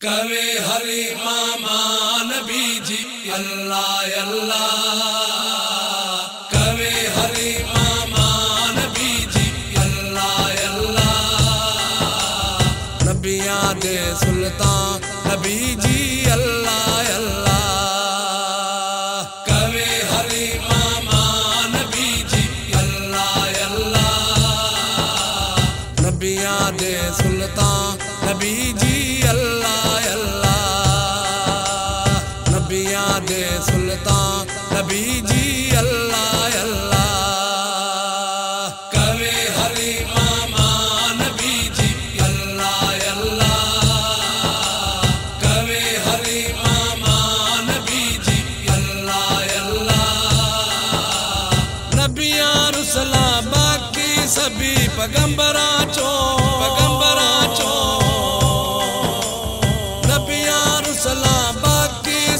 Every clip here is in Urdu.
کوے ہری ماما نبی جی اللہ اللہ، کوے ہری ماما نبی جی اللہ اللہ، نبیاں دے سلطان نبی جی اللہ اللہ، کوے ہری ماما نبی جی اللہ اللہ، نبیاں دے سلطان نبی جی اللہ اللہ، نبیاں دے سلطان نبی جی اللہ اللہ، کوے ہری ماما نبی جی اللہ اللہ، کوے ہری ماما نبی جی اللہ اللہ، نبیاں رسلاں باقی سبھی پیغمبراں چوں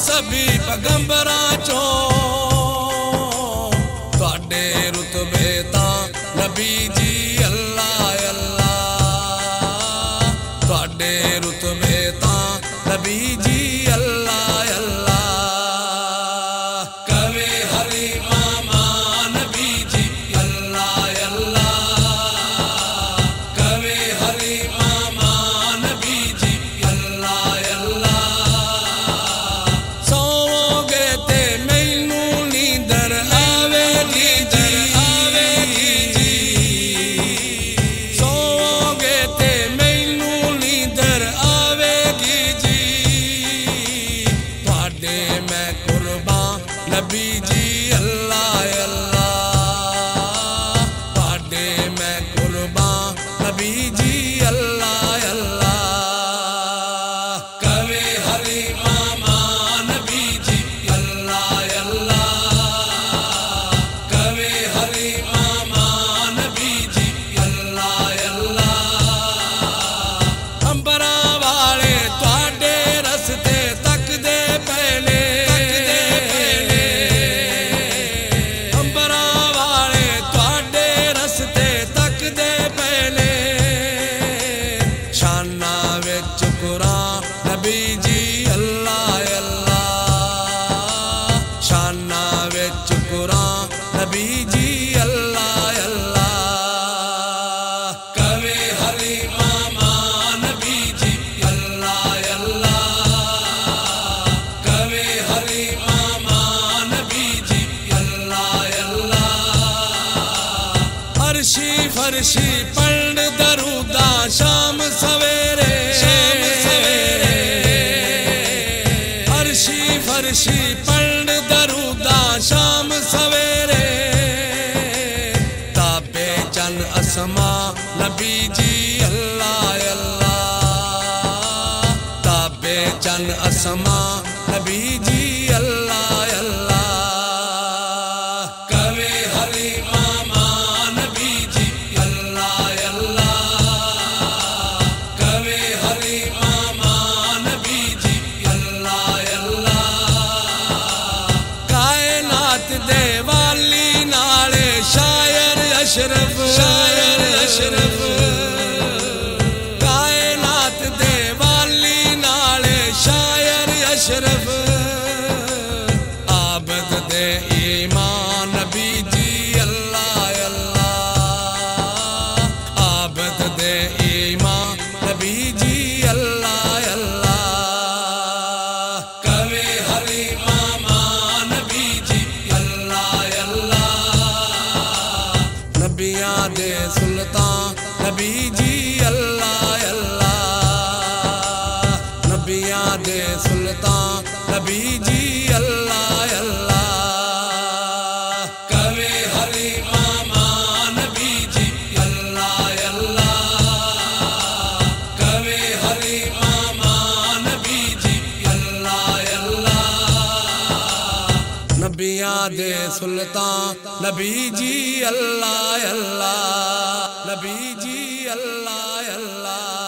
سبھی پیغمبراں چوں تواڈے رتبے تاں نبی جی اللہ اللہ، تواڈے رتبے تاں نبی جی اللہ اللہ، کوے ہری ماما نبی جی اللہ اللہ، کوے ہری ماما نبی جی اللہ اللہ، نبی جی اللہ اللہ، تواڈے میں قربان نبی جی اللہ اللہ، کوے ہری ماما نبی جی اللہ اللہ، کوے ہری ماما نبی جی اللہ اللہ، امبراں والے تواڈے رستے تک دے پہلے، نبی جی اللہ اللہ، شانہ وچ قرآن نبی جی اللہ اللہ، کوے ہری ماما نبی جی اللہ اللہ، کوے ہری ماما نبی جی اللہ اللہ، عرشی فرشی پڑھ دروداں شام سویرے، فرشی پڑھ دروداں شام سویرے، تابے چن اسماں نبی جی اللہ اللہ، تابے چن اسماں نبی جی اللہ اللہ، کوے ہری ماما نبی جی اللہ اللہ، کوے ہری ماما نبی جی اللہ اللہ، کائنات دے والی نالے شاعر اشرف، کائنات دے والی نالے شاعر اشرف، عابد دے ایمان نبی جی اللہ اللہ، عابد دے ایمان نبی جی اللہ اللہ، کوے ہری ماما نبی جی اللہ اللہ، نبیاں دے سلطان نبی جی اللہ اللہ، نبیاں دے سلطان نبی جی اللہ اللہ، کوے ہری ماما نبی جی اللہ اللہ، کوے ہری ماما نبی جی اللہ اللہ، نبیاں دے سلطان نبی جی اللہ اللہ، نبی جی اللہ اللہ۔